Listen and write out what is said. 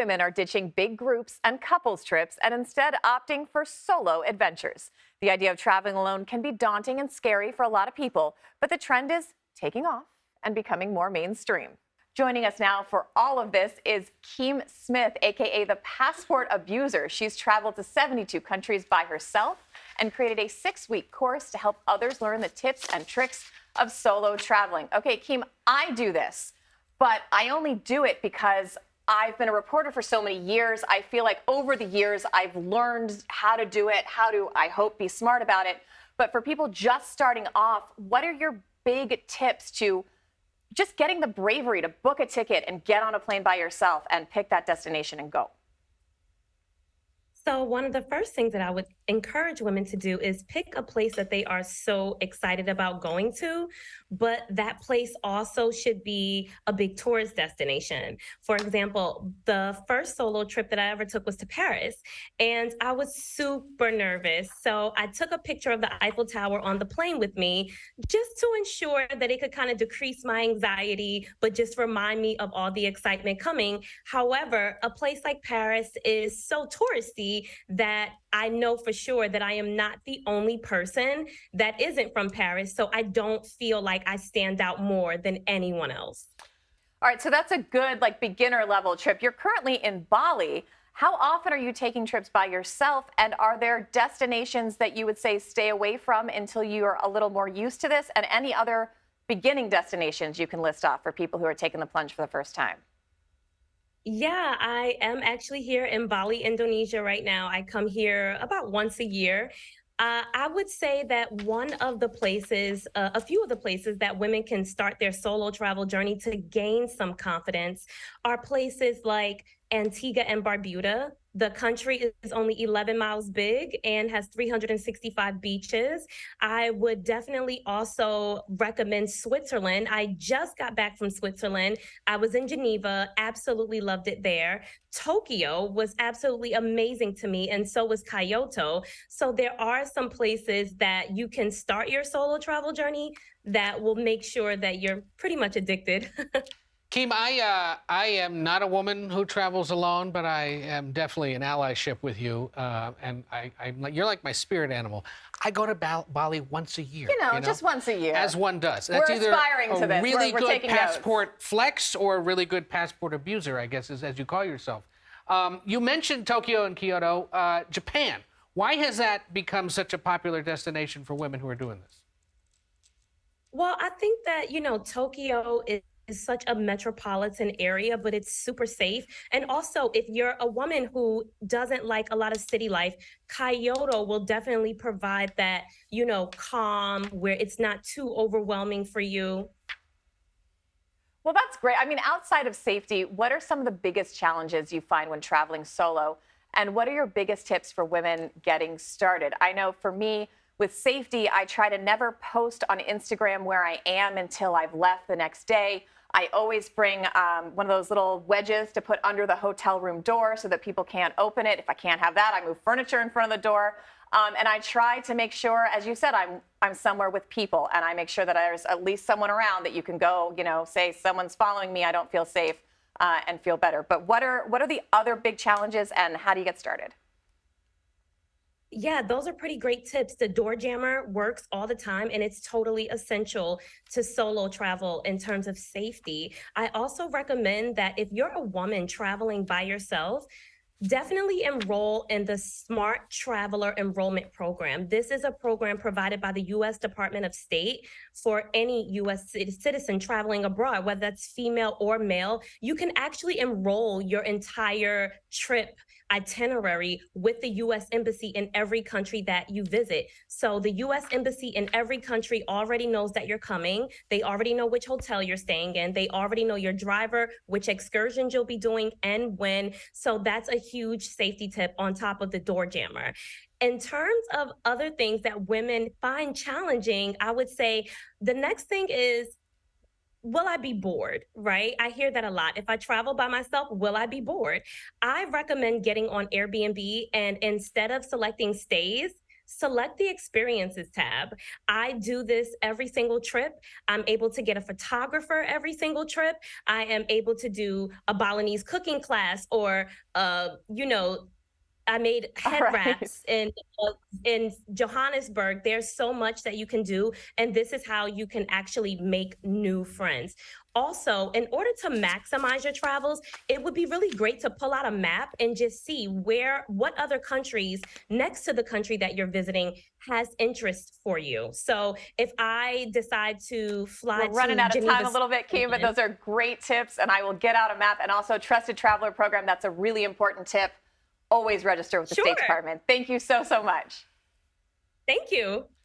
women are ditching big groups and couples trips and instead opting for solo adventures. The idea of traveling alone can be daunting and scary for a lot of people, but the trend is taking off and becoming more mainstream. Joining us now for all of this is Keem Smith, aka the Passport Abuser. She's traveled to 72 countries by herself and created a 6-week course to help others learn the tips and tricks of solo traveling. Okay, Keem, I do this, but I only do it because I've been a reporter for so many years. I feel like over the years, I've learned how to do it, how to, I hope, be smart about it. But for people just starting off, what are your big tips to just getting the bravery to book a ticket and get on a plane by yourself and pick that destination and go? So, one of the first things that I would encourage women to do is pick a place that they are so excited about going to, but that place also should be a big tourist destination. For example, the first solo trip that I ever took was to Paris, and I was super nervous. So, I took a picture of the Eiffel Tower on the plane with me just to ensure that it could kind of decrease my anxiety, but just remind me of all the excitement coming. However, a place like Paris is so touristy that I know for sure that I am not the only person that isn't from Paris. So I don't feel like I stand out more than anyone else. All right, so that's a good beginner level trip. You're currently in Bali. How often are you taking trips by yourself? And are there destinations that you would say stay away from until you're a little more used to this? And any other beginning destinations you can list off for people who are taking the plunge for the first time? Yeah, I am actually here in Bali, Indonesia right now. I come here about once a year. I would say that one of the places, a few of the places that women can start their solo travel journey to gain some confidence are places like Antigua and Barbuda. The country is only 11 miles big and has 365 beaches. I would definitely also recommend Switzerland. I just got back from Switzerland. I was in Geneva, absolutely loved it there. Tokyo was absolutely amazing to me, and so was Kyoto. So there are some places that you can start your solo travel journey that will make sure that you're pretty much addicted. Keem, I am not a woman who travels alone, but I am definitely in allyship with you. You're like my spirit animal. I go to Bali once a year. Just once a year. As one does. We're aspiring to this. A really We're good taking passport notes. flex or a really good passport abuser, I guess, as you call yourself. You mentioned Tokyo and Kyoto. Japan. Why has that become such a popular destination for women who are doing this? Well, I think that, Tokyo is such a metropolitan area, but it's super safe. And also, if you're a woman who doesn't like a lot of city life, Kyoto will definitely provide that, calm where it's not too overwhelming for you. Well, that's great. I mean, outside of safety, what are some of the biggest challenges you find when traveling solo? And what are your biggest tips for women getting started? I know for me, with safety, I try to never post on Instagram where I am until I've left the next day. I always bring one of those little wedges to put under the hotel room door so that people can't open it. If I can't have that, I move furniture in front of the door. And I try to make sure, as you said, I'm somewhere with people, and I make sure that there's at least someone around that you can go, say someone's following me, I don't feel safe, and feel better. But what are the other big challenges, and how do you get started? Yeah, those are pretty great tips. The door jammer works all the time, and it's totally essential to solo travel in terms of safety. I also recommend that if you're a woman traveling by yourself, definitely enroll in the Smart Traveler Enrollment Program. This is a program provided by the U.S. Department of State for any U.S. citizen traveling abroad, whether that's female or male. You can actually enroll your entire trip itinerary with the U.S. Embassy in every country that you visit. So the U.S. Embassy in every country already knows that you're coming. They already know which hotel you're staying in. They already know your driver, which excursions you'll be doing, and when. So that's a huge safety tip on top of the door jammer. In terms of other things that women find challenging, I would say the next thing is, will I be bored, right? I hear that a lot. If I travel by myself, will I be bored? I recommend getting on Airbnb, and instead of selecting stays, select the experiences tab. I do this every single trip. I'm able to get a photographer every single trip. I am able to do a Balinese cooking class or, I made All head right. wraps in Johannesburg. There's so much that you can do, and this is how you can actually make new friends. Also, in order to maximize your travels, it would be really great to pull out a map and just see what other countries next to the country that you're visiting has interest for you. So if I decide to We're fly running to out of time Geneva, a little bit, Kim, but Switzerland, those are great tips, and I will get out a map and also Trusted Traveler program. That's a really important tip. Always register with the State sure. Department. Thank you so, so much. Thank you.